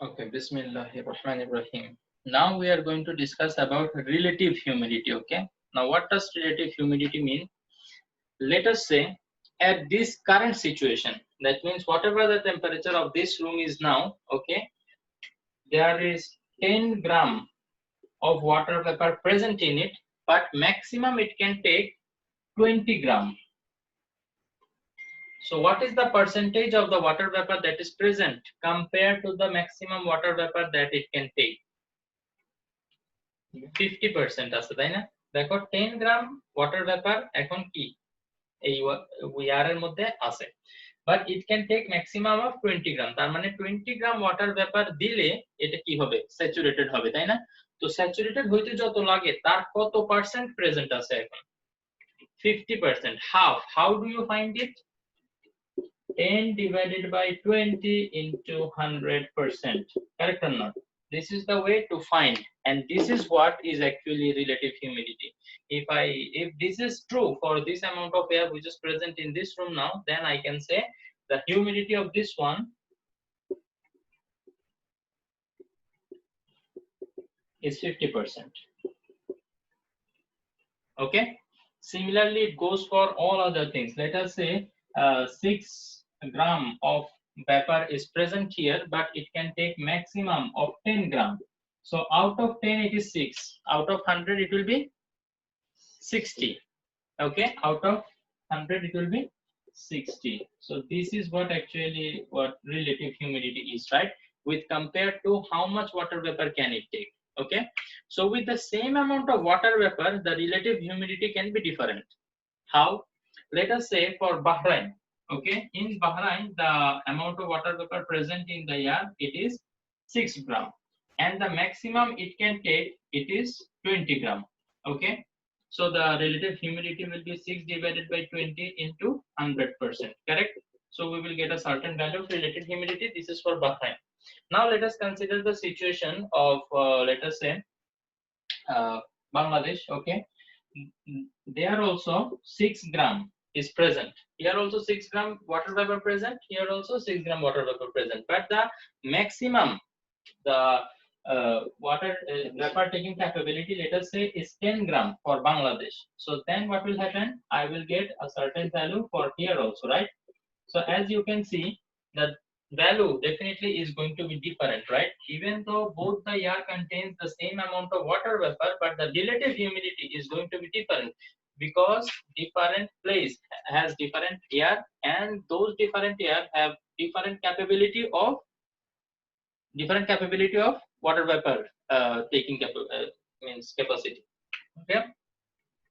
Okay, Bismillahirrahmanirrahim. Now we are going to discuss about relative humidity. Okay. Now, what does relative humidity mean? Let us say at this current situation, that means whatever the temperature of this room is now, okay, there is 10 gram of water vapor present in it, but maximum it can take 20 gram. So what is the percentage of the water vapor that is present compared to the maximum water vapor that it can take? 50% আছে তাই না? দেখো 10 গ্রাম water vapour এখন কি এই এর মধ্যে আছে, but it can take maximum of 20 gram. তার মানে 20 গ্রাম ওয়াটার ভেপার দিলে এটা কি হবে? স্যাচুরেটেড হবে, তাই না? তো স্যাচুরেটেড হইতে যত লাগে তার কত পার্সেন্ট প্রেজেন্ট আছে এখন? 50%। How do you find it? 10 divided by 20 into 100%. Correct or not? This is the way to find, and this is what is actually relative humidity. If this is true for this amount of air which is present in this room now, then I can say the humidity of this one is 50%. Okay. Similarly, it goes for all other things. Let us say 6 gram of vapor is present here, but it can take maximum of 10 gram. So out of 10 it is 6, out of 100 it will be 60. Okay, out of 100 it will be 60. So this is what actually what relative humidity is, right? With compared to how much water vapor can it take. Okay, so with the same amount of water vapor, the relative humidity can be different. How? Let us say for Bahrain. Okay, in Bahrain the amount of water vapor present in the air, it is 6 gram, and the maximum it can take, it is 20 gram. Okay, so the relative humidity will be 6 divided by 20 into 100%. Correct? So we will get a certain value of relative humidity. This is for Bahrain. Now let us consider the situation of let us say Bangladesh. Okay, there also 6 gram is present. Here also 6 gram water vapor present. Here also 6 gram water vapor present. But the maximum, the water vapor taking capability, let us say, is 10 gram for Bangladesh. So then what will happen? I will get a certain value for here also, right? So as you can see, the value definitely is going to be different, right? Even though both the air contains the same amount of water vapor, but the relative humidity is going to be different, because different place has different air, and those different air have different capability of water vapor taking means capacity. Okay,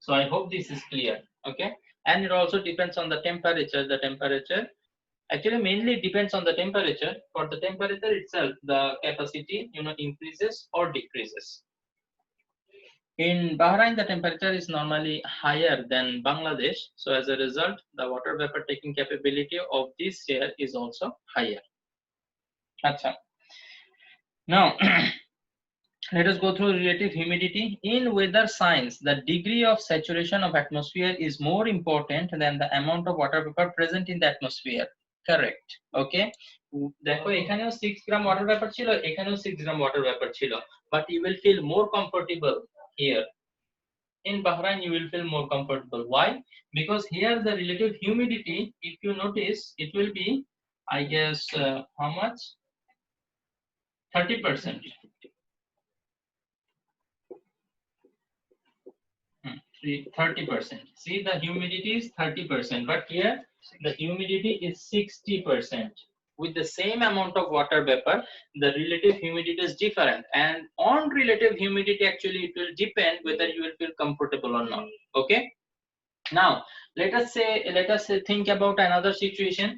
so I hope this is clear. Okay, and it also depends on the temperature. The temperature actually mainly depends on the temperature. For the temperature itself, the capacity increases or decreases. In Bahrain, the temperature is normally higher than Bangladesh, so as a result, the water vapor taking capability of this air is also higher. Acha. Now let us go through relative humidity. In weather science, the degree of saturation of atmosphere is more important than the amount of water vapor present in the atmosphere. Correct. Okay, দেখো এখানেও 6 গ্রাম water vapour ছিল, এখানেও 6 গ্রাম water vapour ছিল, but you will feel more comfortable here. In Bahrain you will feel more comfortable. Why? Because here the relative humidity, if you notice, it will be, I guess, how much? 30%. 30%. See, the humidity is 30%, but here the humidity is 60%. With the same amount of water vapor, the relative humidity is different, and on relative humidity actually it will depend whether you will feel comfortable or not. Okay, now let us say think about another situation.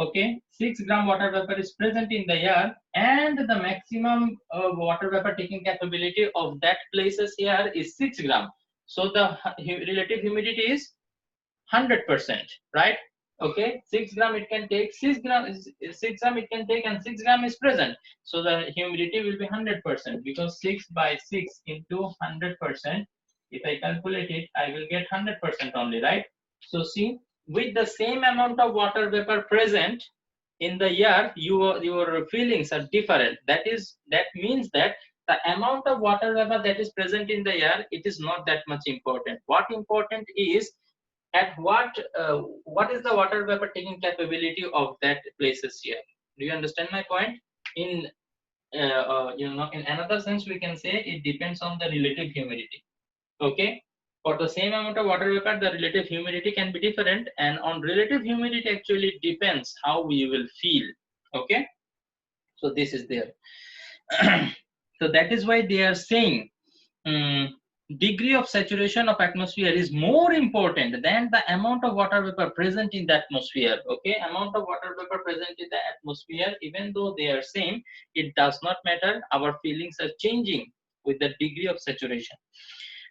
Okay, 6 gram water vapor is present in the air, and the maximum water vapor taking capability of that place's air is 6 gram. So the relative humidity is 100%, right? Okay, 6 gram it can take, 6 gram it can take, and 6 gram is present. So the humidity will be 100%, because 6 by 6 into 100%, if I calculate it, I will get 100% only, right? So see, with the same amount of water vapor present, in the air, your feelings are different. That means that the amount of water vapor that is present in the air, it is not that much important. What important is at what is the water vapor taking capability of that places here. Do you understand my point? In in another sense, we can say it depends on the relative humidity. Okay, for the same amount of water vapor, the relative humidity can be different, and on relative humidity actually depends how we will feel. Okay, so this is there. So that is why they are saying degree of saturation of atmosphere is more important than the amount of water vapor present in the atmosphere. Okay, amount of water vapor present in the atmosphere, even though they are same, it does not matter. Our feelings are changing with the degree of saturation.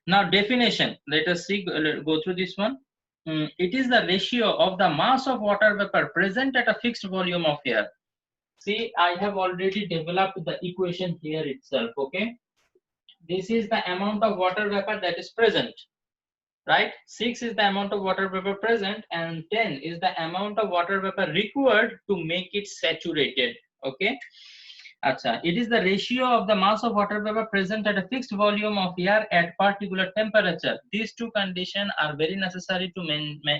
Now definition, let us see, go through this one. It is the ratio of the mass of water vapor present at a fixed volume of air. See, I have already developed the equation here itself. Okay, this is the amount of water vapor that is present, right? 6 is the amount of water vapor present, and 10 is the amount of water vapor required to make it saturated. Okay, Acha. It is the ratio of the mass of water vapor present at a fixed volume of air at particular temperature. These two conditions are very necessary to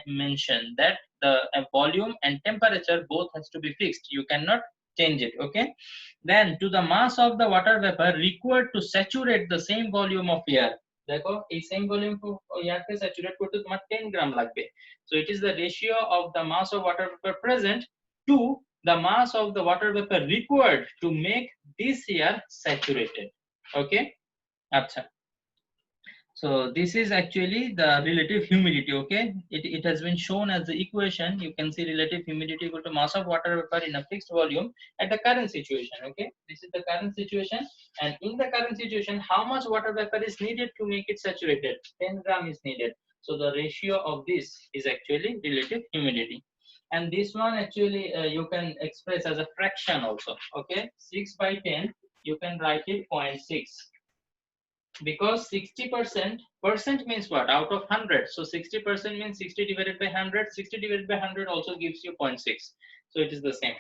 mention, that the volume and temperature both has to be fixed. You cannot change it. Okay. Then to the mass of the water vapor required to saturate the same volume of air. देखो এই same volume को air पे saturate करते तुम्हार 10 ग्राम लगबे. So it is the ratio of the mass of water vapor present to the mass of the water vapor required to make this air saturated. Okay, acha. So this is actually the relative humidity. Okay, it has been shown as the equation. You can see relative humidity equal to mass of water vapor in a fixed volume at the current situation. Okay, this is the current situation, and in the current situation, how much water vapor is needed to make it saturated? 10 gram is needed. So the ratio of this is actually relative humidity. And this one actually you can express as a fraction also. Okay, 6 by 10, you can write it 0.6, because 60% means what? Out of 100. So 60% means 60 divided by 100. 60 divided by 100 also gives you 0.6. So it is the same.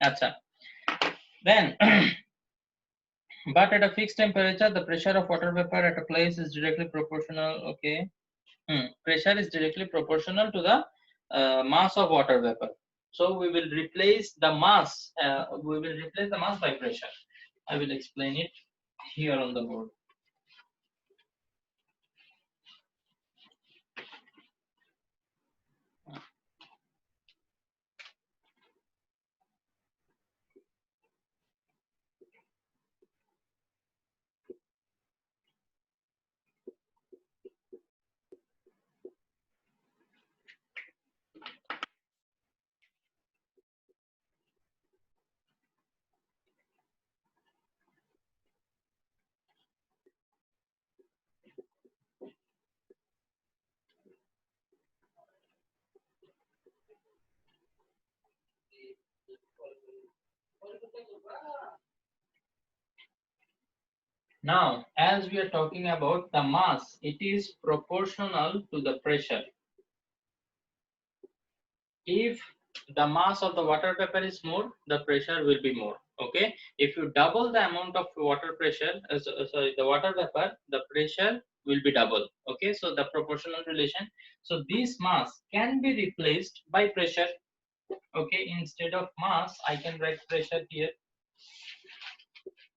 Acha. Then but at a fixed temperature, the pressure of water vapor at a place is directly proportional. Okay, pressure is directly proportional to the mass of water vapor. So we will replace the mass. We will replace the mass by pressure. I will explain it here on the board. Now, as we are talking about the mass, it is proportional to the pressure. If the mass of the water vapor is more, the pressure will be more. Okay. If you double the amount of water pressure, sorry, the water vapor, the pressure will be double. Okay. So the proportional relation. So this mass can be replaced by pressure. Okay. Instead of mass, I can write pressure here.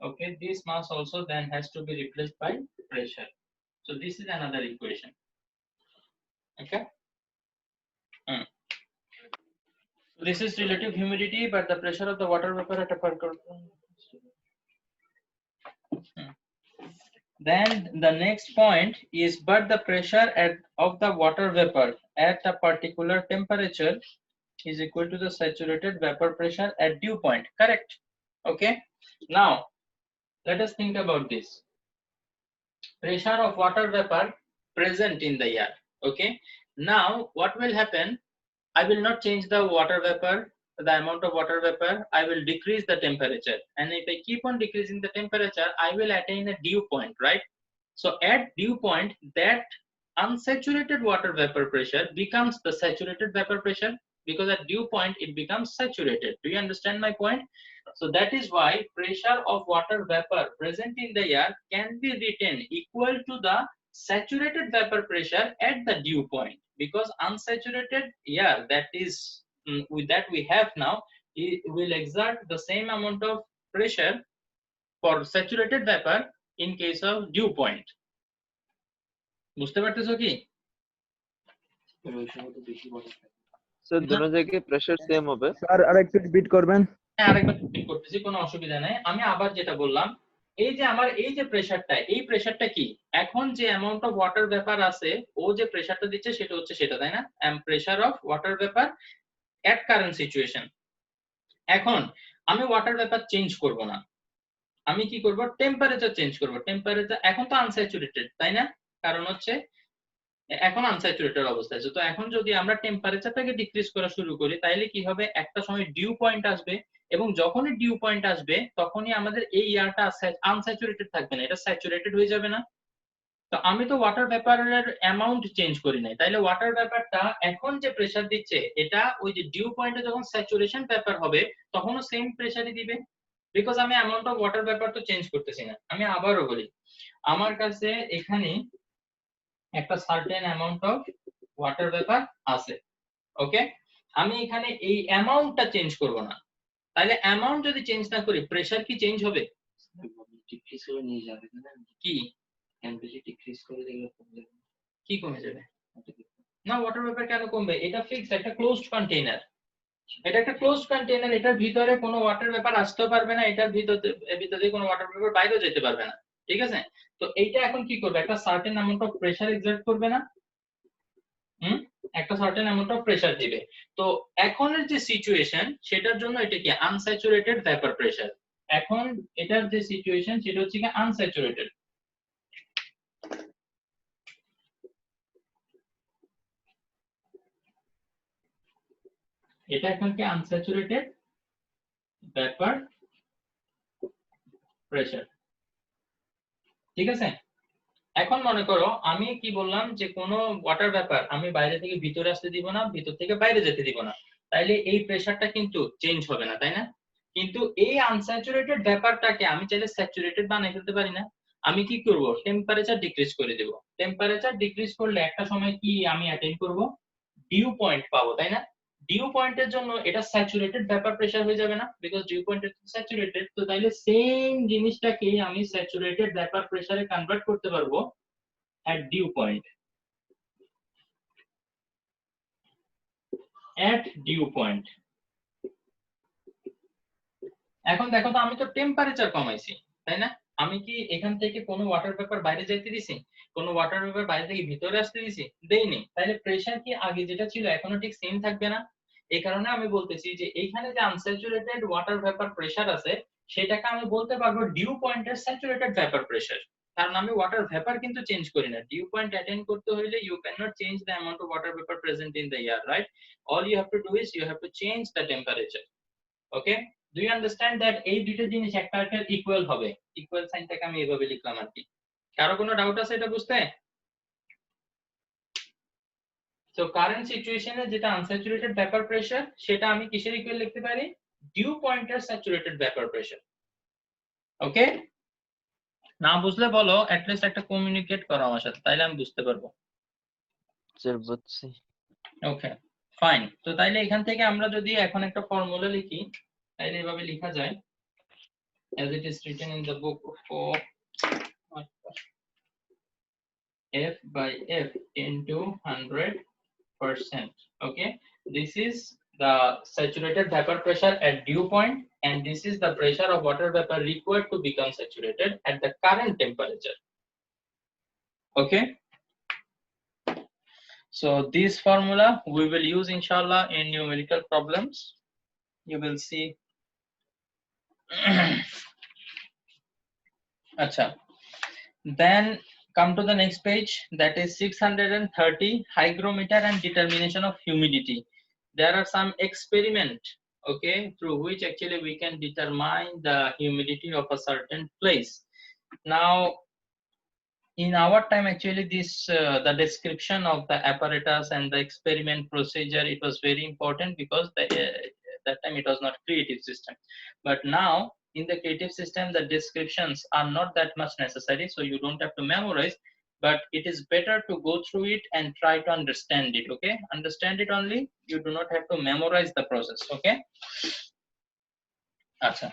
Okay, this mass also then has to be replaced by pressure. So this is another equation. Okay. So this is relative humidity, but the pressure of the water vapor at a particular. Then the next point is, but the pressure of the water vapor at a particular temperature is equal to the saturated vapor pressure at dew point. Correct. Okay. Now let us think about this. Pressure of water vapor present in the air. Okay. Now what will happen? I will not change the water vapor, the amount of water vapor. I will decrease the temperature, and if I keep on decreasing the temperature, I will attain a dew point, right? So at dew point, that unsaturated water vapor pressure becomes the saturated vapor pressure. because at dew point it becomes saturated. Do you understand my point? So that is why pressure of water vapor present in the air can be written equal to the saturated vapor pressure at the dew point, because unsaturated air that is with that we have now, it will exert the same amount of pressure for saturated vapor in case of dew point. বুঝতে পারতেছো কি? Sir দুটো জায়গায় pressure same হবে। Sir আরেকটু repeat করবেন। হ্যাঁ, আরেকবার রিপিট করতেছি, কোনো অসুবিধা নাই। আমি আবার যেটা বললাম, এই যে আমার এই যে প্রেসারটা, এই প্রেসারটা কি? এখন যে অ্যামাউন্ট অফ ওয়াটার ভেপার আছে, ও যে প্রেসারটা দিচ্ছে সেটা হচ্ছে সেটা, তাই না? Pressure of water vapour at current situation. এখন আমি ওয়াটার ভেপার চেঞ্জ করব না, আমি কি করব? টেম্পারেচার চেঞ্জ করব। টেম্পারেচার এখন তো আনস্যাচুরেটেড, তাই না? কারণ হচ্ছে এখন আনস্যাচুরেটেড অবস্থায় আছে। তো এখন যদি আমরা টেম্পারেচারটাকে ডিক্রিজ করা শুরু করি, তাহলে কি হবে? একটা সময় ডিউ পয়েন্ট আসবে, এবং যখনই ডিউ পয়েন্ট আসবে তখনই আমাদের এই এয়ারটা আনস্যাচুরেটেড থাকবে না, এটা স্যাচুরেটেড হয়ে যাবে না? তো আমি তো ওয়াটার ভেপারের অ্যামাউন্ট চেঞ্জ করি নাই, তাইলে ওয়াটার ভেপারটা এখন যে প্রেসার দিচ্ছে এটা ওই যে ডিউ পয়েন্টে যখন স্যাচুরেশন ভেপার হবে তখনও সেম প্রেসারই দিবে, বিকজ আমি অ্যামাউন্ট অফ ওয়াটার ভেপার তো চেঞ্জ করতেছি না। আমি আবারও বলি, আমার কাছে এখানে একটা certain amount of water vapour আছে, ওকে? আমি এখানে এই অ্যামাউন্টটা চেঞ্জ করব না, তাহলে অ্যামাউন্ট যদি চেঞ্জ না করি প্রেসার কি চেঞ্জ হবে? ডিক্রিজ করে নিয়ে যাবে না, কি টেম্পারেচার ডিক্রিজ করে দিলে কমে যাবে। কি কমে যাবে? না, ওয়াটার ভেপার কেন কমবে? এটা ফিক্সড, একটা ক্লোজড কন্টেইনার, এটা একটা ক্লোজড কন্টেইনার, এটার ভিতরে কোনো ওয়াটার ভেপার আসতেও পারবে না, এটার ভিতরে কোনো ওয়াটার ভেপার বাইরেও যেতে পারবে না, ঠিক আছে? তো এইটা এখন কি করবে? একটা certain amount of pressure excerpt করবে না? একটা সার্টেন অ্যামাউন্ট অফ প্রেসার দিবে। তো এখনের যে সিচুয়েশন সেটার জন্য এটা কি আনস্যাচুরেটেড ভেপার প্রেসার। এখন এটার যে সিচুয়েশন সেটা হচ্ছে কি আনস্যাচুরেটেড। এটা এখন কি আনস্যাচুরেটেড ভেপার প্রেসার, ঠিক আছে? এখন মনে করো আমি কি বললাম যে কোনো ওয়াটার ভেপার আমি বাইরে থেকে ভিতরে আসতে দিব না, ভিতর থেকে বাইরে যেতে দিব না, তাইলে এই প্রেসারটা কিন্তু চেঞ্জ হবে না, তাই না? কিন্তু এই আনস্যাচুরেটেড ভেপারটাকে আমি চাইলে স্যাচুরেটেড বানিয়ে ফেলতে পারি না? আমি কি করব? টেম্পারেচার ডিক্রিজ করে দেব। টেম্পারেচার ডিক্রিজ করলে একটা সময় কি আমি অ্যাটেইন করব? ডিউ পয়েন্ট পাবো, তাই না? ডিউ পয়েন্টের জন্য এটা স্যাচুরেটেড ভেপার প্রেসার হয়ে যাবে না, বিকজ ডিউ পয়েন্ট স্যাচুরেটেড। তো তাইলে সেম জিনিসটাকে আমি স্যাচুরেটেড ভেপার প্রেসারে কনভার্ট করতে পারবো at dew point. At dew point. এখন দেখো তো, আমি তো টেম্পারেচার কমাইছি, তাই না? আমি কি এখান থেকে কোনো ওয়াটার ভেপার বাইরে যেতে দিছি? কোনো ওয়াটার ভেপার বাইরে থেকে ভিতরে আসতে দিছি? দেইনি। তাহলে প্রেসার কি আগে যেটা ছিল এখনো ঠিক সেম থাকবে না? এই কারণে আমি বলতেছি যে এইখানে যে আনস্যাচুরেটেড ওয়াটার ভেপার প্রেসার আছে সেটাকে আমি বলতে পারবো ডিউ পয়েন্টের স্যাচুরেটেড ভেপার প্রেসার, কারণ আমি ওয়াটার ভেপার কিন্তু চেঞ্জ করি না। ডিউ পয়েন্ট অ্যাটেইন করতে হলে you can not change the amount of water vapour present in the air, right? All you have to do is you have to change the temperature, okay? Do you understand that এই দুটো জিনিস একটা আরেকটার equal হবে? Equal সাইনটাকে আমি এভাবে লিখলাম আর কি। কারো কোনো ডাউট আছে এটা বুঝতে? সো কারেন্ট সিচুয়েশনে যেটা আনস্যাচুরেটেড ভেপার প্রেসার সেটা আমি কিসের ইকুয়াল লিখতে পারি? ডিউ পয়েন্টের স্যাচুরেটেড ভেপার প্রেসার, ওকে? না বুঝলে বলো, অ্যাট লিস্ট একটা কমিউনিকেট করো আমার সাথে, তাইলে আমি বুঝতে পারবো। স্যার বুঝছি। Okay fine. তো তাইলে এখান থেকে আমরা যদি এখন একটা ফর্মুলা লিখি তাইলে এভাবে লেখা যায়, as it is written in the book for F by F into 100%. Okay, this is the saturated vapor pressure at dew point, and this is the pressure of water vapor required to become saturated at the current temperature. Okay, so this formula we will use inshallah in numerical problems. You will see. Acha. Then come to the next page, that is 630, hygrometer and determination of humidity. There are some experiment, okay, through which actually we can determine the humidity of a certain place. Now in our time actually this the description of the apparatus and the experiment procedure, it was very important because that time it was not creative system, but now in the creative system the descriptions are not that much necessary, so you don't have to memorize, but it is better to go through it and try to understand it. Okay, understand it only, you do not have to memorize the process. Okay, Acha.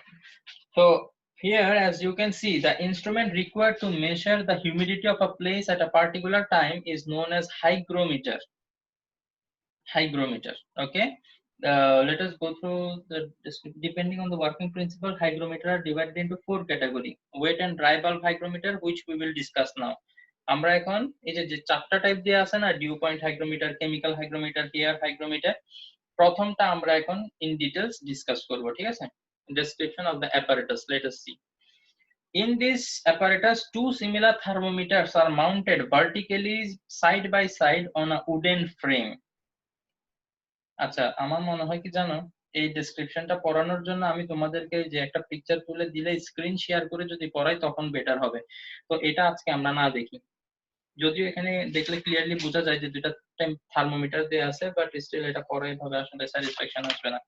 So here, as you can see, the instrument required to measure the humidity of a place at a particular time is known as hygrometer. Hygrometer. Okay. Let us go through the depending on the working principle. Hygrometer are divided into 4 category: wet and dry bulb hygrometer, which we will discuss now. আমরা এখন এই যে চারটা type দেয়া আছে না, dew point hygrometer, chemical hygrometer, air hygrometer, প্রথমটা আমরা এখন ইন ডিটেইলস ডিসকাস করব। ঠিক আছে, description of the apparatus, let us see. In this apparatus, 2 similar thermometers are mounted vertically side by side on a wooden frame. আচ্ছা, আমার মনে হয় কি জানো, এই ডেসক্রিপশনটা পড়ানোর জন্য আমি তোমাদেরকে যে একটা পিকচার তুলে দিলে স্ক্রিন শেয়ার করে যদি পড়াই তখন বেটার হবে। তো এটা আজকে আমরা না দেখি, যদিও এখানে দেখলে ক্লিয়ারলি বোঝা যায় যে দুটো থার্মোমিটার দেয়া আছে, বাট স্টিল এটা পরে ভাবে আসলে স্যাটিসফ্যাকশন আসবে না।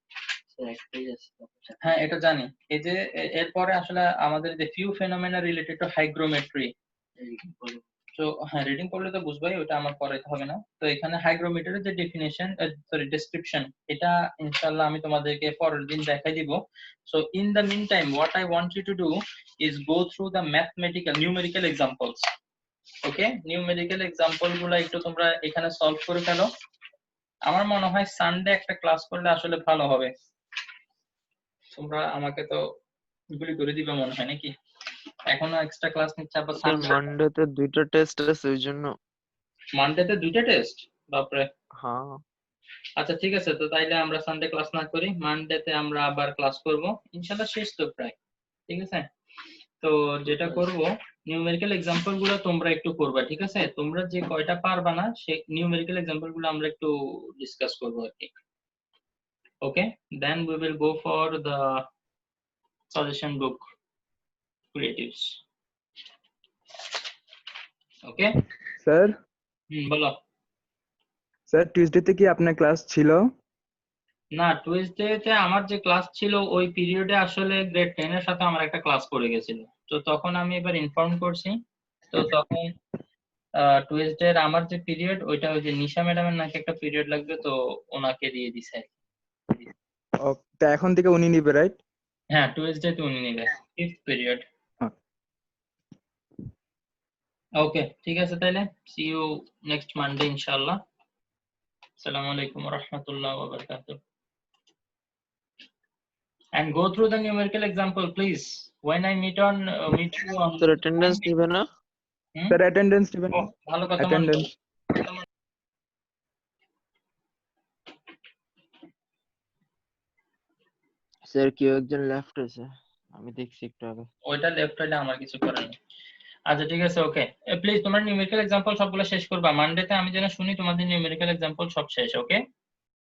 হ্যাঁ, এটা জানি। এই যে এরপরে আসলে আমাদের যে ফিউ ফেনোমেনা রিলেটেড টু হাইগ্রোমেট্রি, তো হ্যাঁ রিডিং করলে তো বুঝবাই, ওটা আমার পড়াইতে হবে না। তো এখানে হাইগ্রোমিটারের যে ডেফিনিশন ডেসক্রিপশন, এটা ইনশাআল্লাহ আমি তোমাদেরকে পরের দিন দেখাই দিব। So in the meantime what I want you to do is go through the mathematical numerical examples. Okay, numerical example গুলো একটু তোমরা এখানে সলভ করে ফেলো। আমার মনে হয় সানডে একটা ক্লাস করলে আসলে ভালো হবে। তোমরা আমাকে তো গুলি করে দিবে মনে হয় নাকি? এখনো এক্সট্রা ক্লাস নিচ্ছে আবার মানডেতে 2টা টেস্ট আছে ওই জন্য। মানডেতে 2টা টেস্ট? বাপরে। হ্যাঁ আচ্ছা ঠিক আছে, তো তাইলে আমরা সানডে ক্লাস না করি, মানডেতে আমরা আবার ক্লাস করব ইনশাআল্লাহ। শেষ তো প্রায়, ঠিক আছে। তো যেটা করব, নিউমেরিক্যাল এক্সাম্পল গুলো তোমরা একটু করবা, ঠিক আছে। তোমরা যে কয়টা পারবা না সেই নিউমেরিক্যাল এক্সাম্পল গুলো আমরা একটু ডিসকাস করব আর কি। Okay, then we will go for the suggestion book creatives. Okay sir, বলো। স্যার টিউসডেতে কি আপনার ক্লাস ছিল? না, টুয়েসডেতে আমার যে ক্লাস ছিল ওই পিরিয়ডে আসলে গ্রেড 10 এর সাথে আমার একটা ক্লাস পড়ে গেছিল, তো তখন আমি এবার ইনফর্ম করছি। তো তখন টুয়েসডে এর আমার যে পিরিয়ড, ওইটা ওই যে নিশা ম্যাডামের নাকি একটা পিরিয়ড লাগবে, তো ওনাকে দিয়ে দিছে। ও, তা এখন থেকে উনি নিবে, রাইট? হ্যাঁ, টুয়েসডে তে উনি নেবে 5th পিরিয়ড। ওকে, ঠিক আছে, তাহলে সি ইউ নেক্সট মানডে ইনশাআল্লাহ। আসসালামু আলাইকুম ওয়া রাহমাতুল্লাহি ওয়া বারাকাতুহু। And go through the numerical example, please. When I meet you on তোর অ্যাটেন্ডেন্স নিবে না? স্যার অ্যাটেন্ডেন্স দিবেন? ও, ভালো কথা। অ্যাটেন্ডেন্স স্যার কেউ একজন লেফট হয়েছে, আমি দেখছি একটু আগে। ওইটা লেফট হইলে আমার কিছু করার নেই। আচ্ছা ঠিক আছে, ওকে। প্লিজ তোমরা নিউমেরিক্যাল এক্সাম্পল সবগুলো শেষ করবা মানডেতে, আমি যেন শুনি তোমাদের নিউমেরিক্যাল এক্সাম্পল সব শেষ। ওকে।